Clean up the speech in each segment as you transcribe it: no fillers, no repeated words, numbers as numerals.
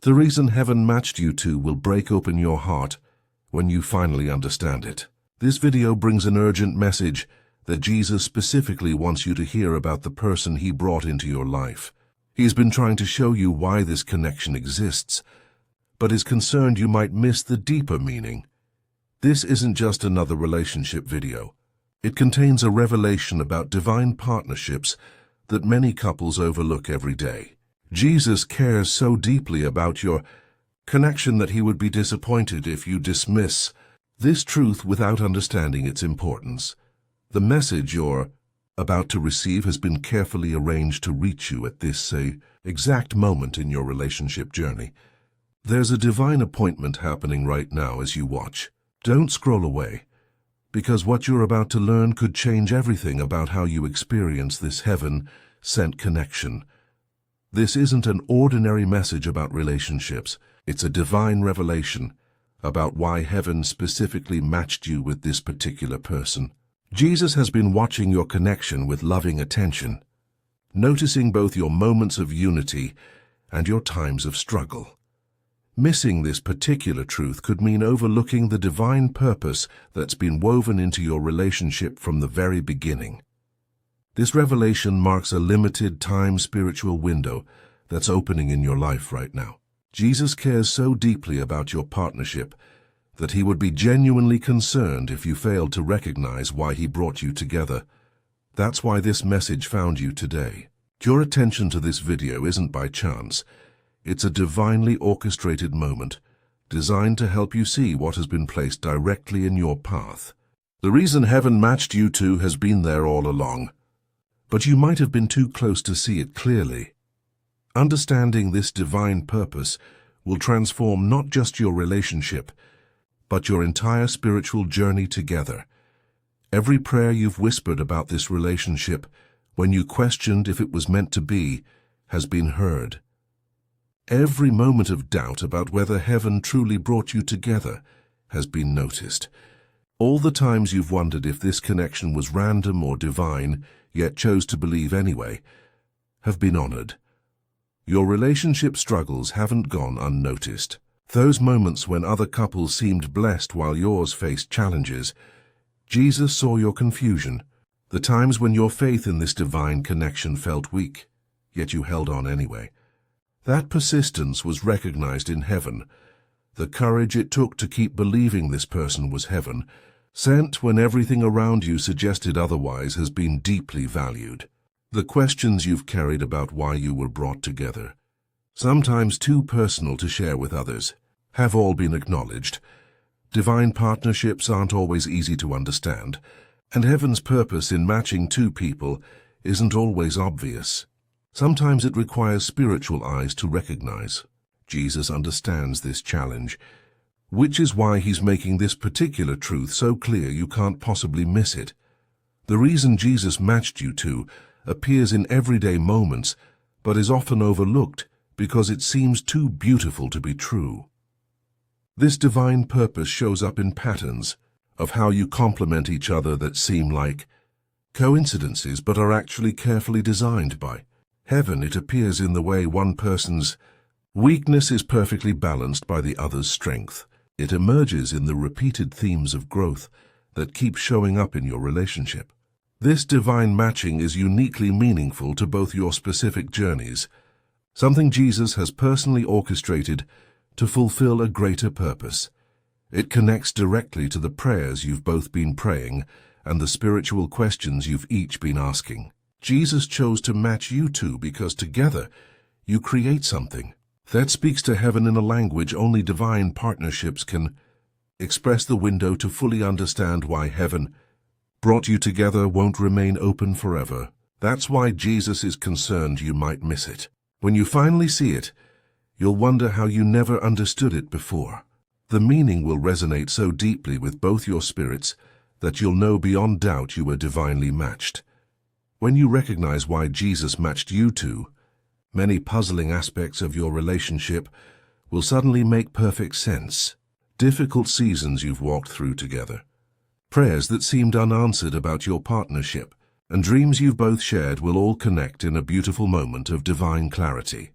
The reason heaven matched you two will break open your heart when you finally understand it. This video brings an urgent message that Jesus specifically wants you to hear about the person he brought into your life. He's been trying to show you why this connection exists, but is concerned you might miss the deeper meaning. This isn't just another relationship video. It contains a revelation about divine partnerships that many couples overlook every day. Jesus cares so deeply about your connection that he would be disappointed if you dismiss this truth without understanding its importance. The message you're about to receive has been carefully arranged to reach you at this, exact moment in your relationship journey. There's a divine appointment happening right now as you watch. Don't scroll away, because what you're about to learn could change everything about how you experience this heaven-sent connection. This isn't an ordinary message about relationships. It's a divine revelation about why heaven specifically matched you with this particular person. Jesus has been watching your connection with loving attention, noticing both your moments of unity and your times of struggle. Missing this particular truth could mean overlooking the divine purpose that's been woven into your relationship from the very beginning. This revelation marks a limited time spiritual window that's opening in your life right now. Jesus cares so deeply about your partnership that he would be genuinely concerned if you failed to recognize why he brought you together. That's why this message found you today. Your attention to this video isn't by chance. It's a divinely orchestrated moment designed to help you see what has been placed directly in your path. The reason heaven matched you two has been there all along, but you might have been too close to see it clearly. Understanding this divine purpose will transform not just your relationship, but your entire spiritual journey together. Every prayer you've whispered about this relationship, when you questioned if it was meant to be, has been heard. Every moment of doubt about whether heaven truly brought you together has been noticed. All the times you've wondered if this connection was random or divine, yet chose to believe anyway, have been honored. Your relationship struggles haven't gone unnoticed. Those moments when other couples seemed blessed while yours faced challenges, Jesus saw your confusion. The times when your faith in this divine connection felt weak, yet you held on anyway. That persistence was recognized in heaven. The courage it took to keep believing this person was heaven, sent when everything around you suggested otherwise, has been deeply valued. The questions you've carried about why you were brought together, sometimes too personal to share with others, have all been acknowledged. Divine partnerships aren't always easy to understand, and heaven's purpose in matching two people isn't always obvious. Sometimes it requires spiritual eyes to recognize. Jesus understands this challenge, which is why he's making this particular truth so clear you can't possibly miss it. The reason Jesus matched you two appears in everyday moments, but is often overlooked because it seems too beautiful to be true. This divine purpose shows up in patterns of how you complement each other that seem like coincidences but are actually carefully designed by heaven. It appears in the way one person's weakness is perfectly balanced by the other's strength. It emerges in the repeated themes of growth that keep showing up in your relationship. This divine matching is uniquely meaningful to both your specific journeys, something Jesus has personally orchestrated to fulfill a greater purpose. It connects directly to the prayers you've both been praying and the spiritual questions you've each been asking. Jesus chose to match you two because together you create something that speaks to heaven in a language only divine partnerships can express. The window to fully understand why heaven brought you together won't remain open forever. That's why Jesus is concerned you might miss it. When you finally see it, you'll wonder how you never understood it before. The meaning will resonate so deeply with both your spirits that you'll know beyond doubt you were divinely matched. When you recognize why Jesus matched you two, many puzzling aspects of your relationship will suddenly make perfect sense. Difficult seasons you've walked through together, prayers that seemed unanswered about your partnership, and dreams you've both shared will all connect in a beautiful moment of divine clarity.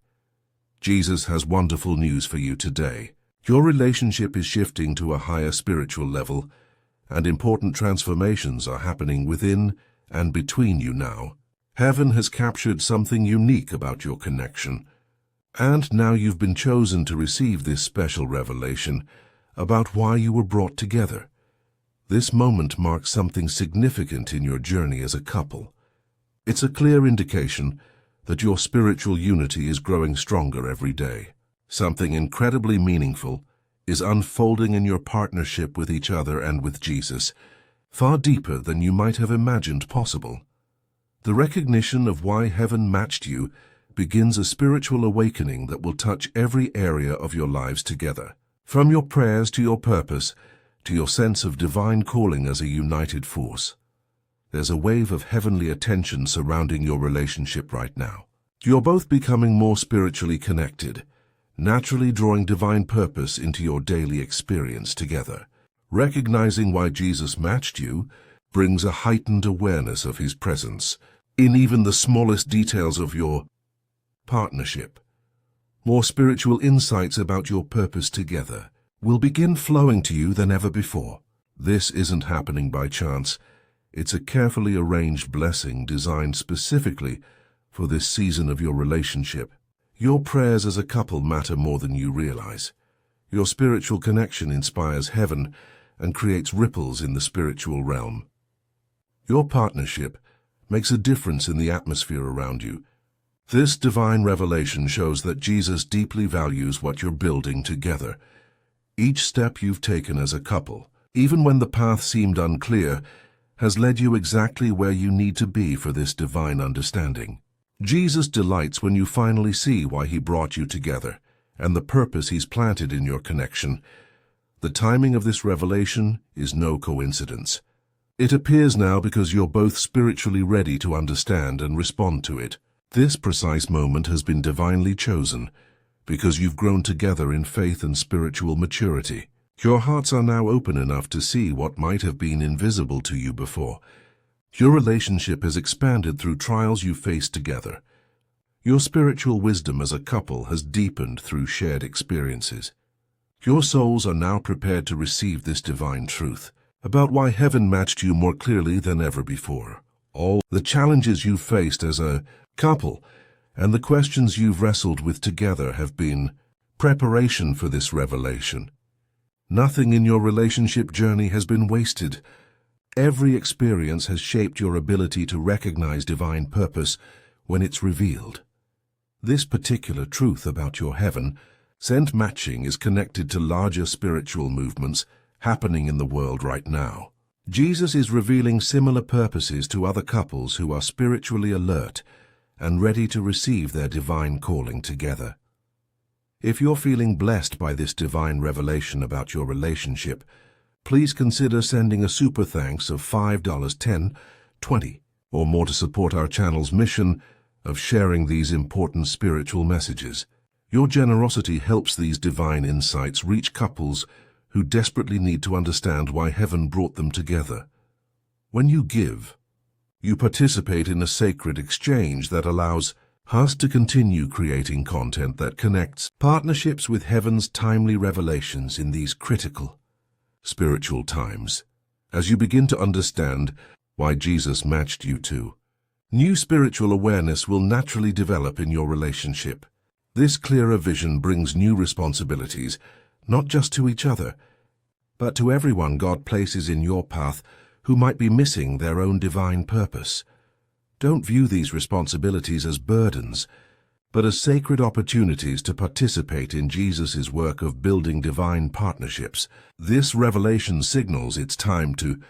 Jesus has wonderful news for you today. Your relationship is shifting to a higher spiritual level, and important transformations are happening within and between you now. Heaven has captured something unique about your connection, and now you've been chosen to receive this special revelation about why you were brought together. This moment marks something significant in your journey as a couple. It's a clear indication that your spiritual unity is growing stronger every day. Something incredibly meaningful is unfolding in your partnership with each other and with Jesus, far deeper than you might have imagined possible. The recognition of why heaven matched you begins a spiritual awakening that will touch every area of your lives together. From your prayers to your purpose, to your sense of divine calling as a united force. There's a wave of heavenly attention surrounding your relationship right now. You're both becoming more spiritually connected, naturally drawing divine purpose into your daily experience together. Recognizing why Jesus matched you brings a heightened awareness of his presence in even the smallest details of your partnership. More spiritual insights about your purpose together will begin flowing to you than ever before. This isn't happening by chance. It's a carefully arranged blessing designed specifically for this season of your relationship. Your prayers as a couple matter more than you realize. Your spiritual connection inspires heaven and creates ripples in the spiritual realm. Your partnership makes a difference in the atmosphere around you. This divine revelation shows that Jesus deeply values what you're building together. Each step you've taken as a couple, even when the path seemed unclear, has led you exactly where you need to be for this divine understanding. Jesus delights when you finally see why he brought you together and the purpose he's planted in your connection. The timing of this revelation is no coincidence. It appears now because you're both spiritually ready to understand and respond to it. This precise moment has been divinely chosen because you've grown together in faith and spiritual maturity. Your hearts are now open enough to see what might have been invisible to you before. Your relationship has expanded through trials you faced together. Your spiritual wisdom as a couple has deepened through shared experiences. Your souls are now prepared to receive this divine truth about why heaven matched you more clearly than ever before. All the challenges you've faced as a couple and the questions you've wrestled with together have been preparation for this revelation. Nothing in your relationship journey has been wasted. Every experience has shaped your ability to recognize divine purpose when it's revealed. This particular truth about your heaven-sent matching is connected to larger spiritual movements happening in the world right now. Jesus is revealing similar purposes to other couples who are spiritually alert and ready to receive their divine calling together. If you're feeling blessed by this divine revelation about your relationship, please consider sending a super thanks of $5, $10, $20, or more to support our channel's mission of sharing these important spiritual messages. Your generosity helps these divine insights reach couples who desperately need to understand why heaven brought them together. When you give, you participate in a sacred exchange that allows us to continue creating content that connects partnerships with heaven's timely revelations in these critical spiritual times. As you begin to understand why Jesus matched you two, new spiritual awareness will naturally develop in your relationship. This clearer vision brings new responsibilities, not just to each other, but to everyone God places in your path who might be missing their own divine purpose. Don't view these responsibilities as burdens, but as sacred opportunities to participate in Jesus' work of building divine partnerships. This revelation signals it's time to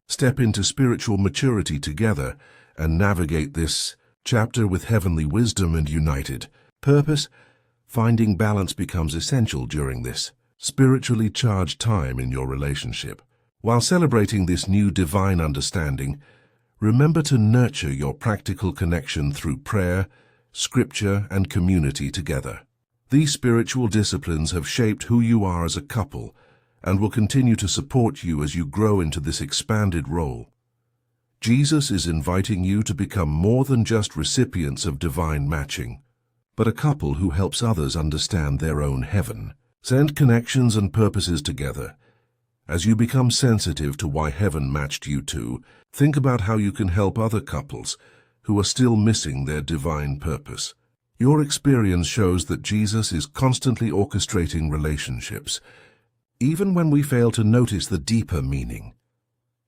step into spiritual maturity together and navigate this chapter with heavenly wisdom and united purpose. Finding balance becomes essential during this spiritually charged time in your relationship. While celebrating this new divine understanding, remember to nurture your practical connection through prayer, scripture, and community together. These spiritual disciplines have shaped who you are as a couple and will continue to support you as you grow into this expanded role. Jesus is inviting you to become more than just recipients of divine matching, but a couple who helps others understand their own heaven. Send connections and purposes together. As you become sensitive to why heaven matched you two, think about how you can help other couples who are still missing their divine purpose. Your experience shows that Jesus is constantly orchestrating relationships, even when we fail to notice the deeper meaning.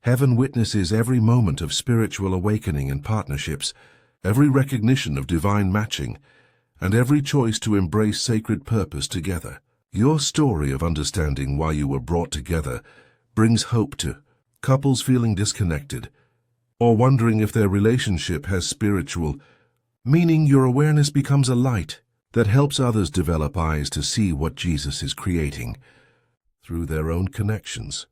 Heaven witnesses every moment of spiritual awakening in partnerships, every recognition of divine matching, and every choice to embrace sacred purpose together. Your story of understanding why you were brought together brings hope to couples feeling disconnected or wondering if their relationship has spiritual meaning. Your awareness becomes a light that helps others develop eyes to see what Jesus is creating through their own connections.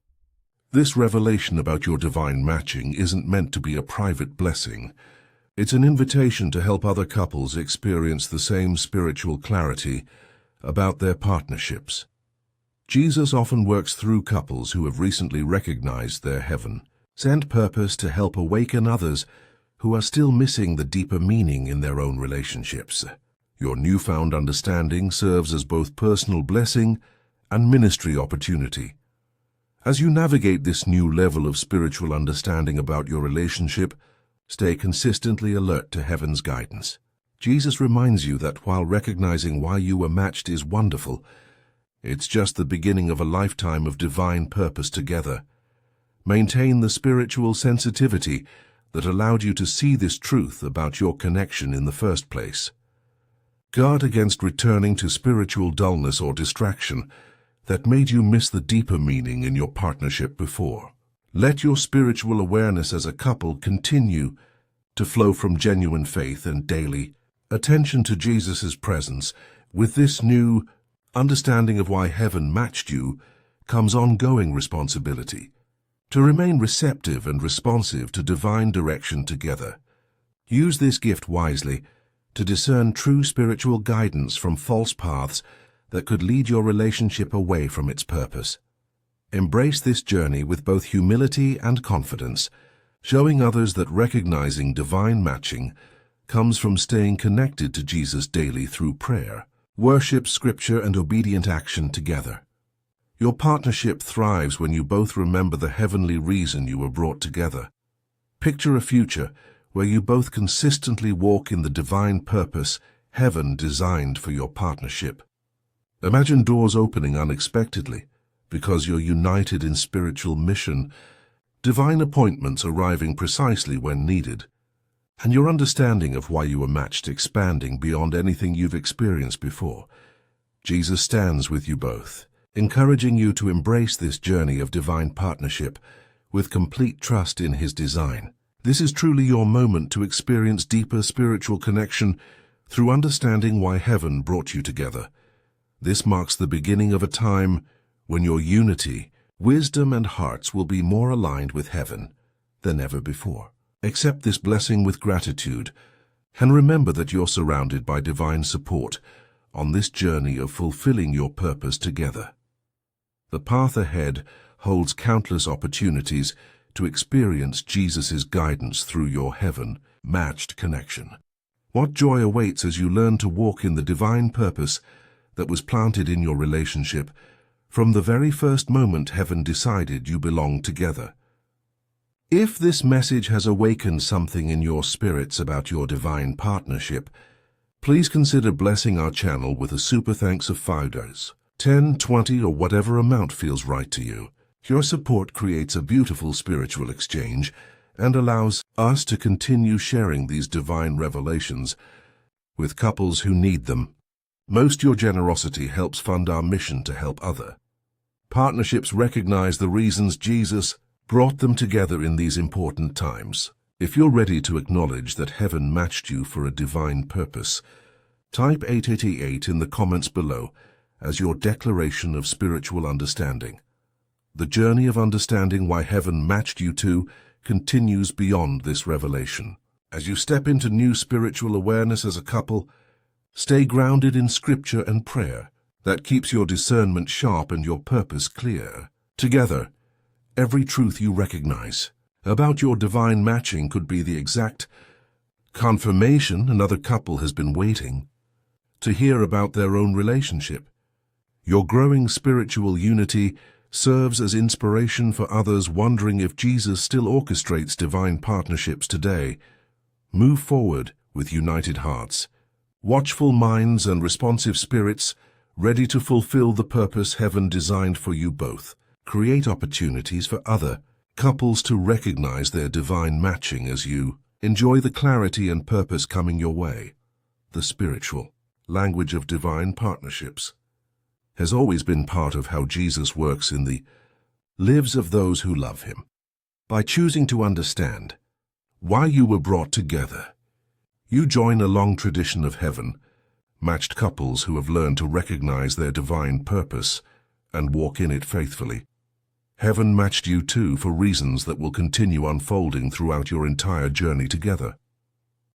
This revelation about your divine matching isn't meant to be a private blessing. It's an invitation to help other couples experience the same spiritual clarity about their partnerships. Jesus often works through couples who have recently recognized their heaven. Send purpose to help awaken others who are still missing the deeper meaning in their own relationships. Your newfound understanding serves as both personal blessing and ministry opportunity. As you navigate this new level of spiritual understanding about your relationship, stay consistently alert to heaven's guidance. Jesus reminds you that while recognizing why you were matched is wonderful, it's just the beginning of a lifetime of divine purpose together. Maintain the spiritual sensitivity that allowed you to see this truth about your connection in the first place. Guard against returning to spiritual dullness or distraction that made you miss the deeper meaning in your partnership before. Let your spiritual awareness as a couple continue to flow from genuine faith and daily attention to Jesus' presence. With this new understanding of why heaven matched you comes ongoing responsibility to remain receptive and responsive to divine direction together. Use this gift wisely to discern true spiritual guidance from false paths that could lead your relationship away from its purpose. Embrace this journey with both humility and confidence, showing others that recognizing divine matching comes from staying connected to Jesus daily through prayer, worship, scripture, and obedient action together. Your partnership thrives when you both remember the heavenly reason you were brought together. Picture a future where you both consistently walk in the divine purpose heaven designed for your partnership. Imagine doors opening unexpectedly because you're united in spiritual mission, divine appointments arriving precisely when needed, and your understanding of why you were matched expanding beyond anything you've experienced before. Jesus stands with you both, encouraging you to embrace this journey of divine partnership with complete trust in His design. This is truly your moment to experience deeper spiritual connection through understanding why heaven brought you together. This marks the beginning of a time when your unity, wisdom, and hearts will be more aligned with heaven than ever before. Accept this blessing with gratitude and remember that you're surrounded by divine support on this journey of fulfilling your purpose together. The path ahead holds countless opportunities to experience Jesus' guidance through your heaven-matched connection. What joy awaits as you learn to walk in the divine purpose that was planted in your relationship from the very first moment heaven decided you belonged together. If this message has awakened something in your spirits about your divine partnership, please consider blessing our channel with a super thanks of $5, $10, $20, or whatever amount feels right to you. Your support creates a beautiful spiritual exchange and allows us to continue sharing these divine revelations with couples who need them. Most your generosity helps fund our mission to help other partnerships recognize the reasons Jesus brought them together in these important times. If you're ready to acknowledge that heaven matched you for a divine purpose, type 888 in the comments below as your declaration of spiritual understanding. The journey of understanding why heaven matched you two continues beyond this revelation. As you step into new spiritual awareness as a couple, stay grounded in scripture and prayer that keeps your discernment sharp and your purpose clear. Together, every truth you recognize about your divine matching could be the exact confirmation another couple has been waiting to hear about their own relationship. Your growing spiritual unity serves as inspiration for others wondering if Jesus still orchestrates divine partnerships today. Move forward with united hearts, watchful minds and responsive spirits, ready to fulfill the purpose heaven designed for you both. Create opportunities for other couples to recognize their divine matching as you enjoy the clarity and purpose coming your way. The spiritual language of divine partnerships has always been part of how Jesus works in the lives of those who love him. By choosing to understand why you were brought together, you join a long tradition of heaven-matched couples who have learned to recognize their divine purpose and walk in it faithfully. Heaven matched you two for reasons that will continue unfolding throughout your entire journey together.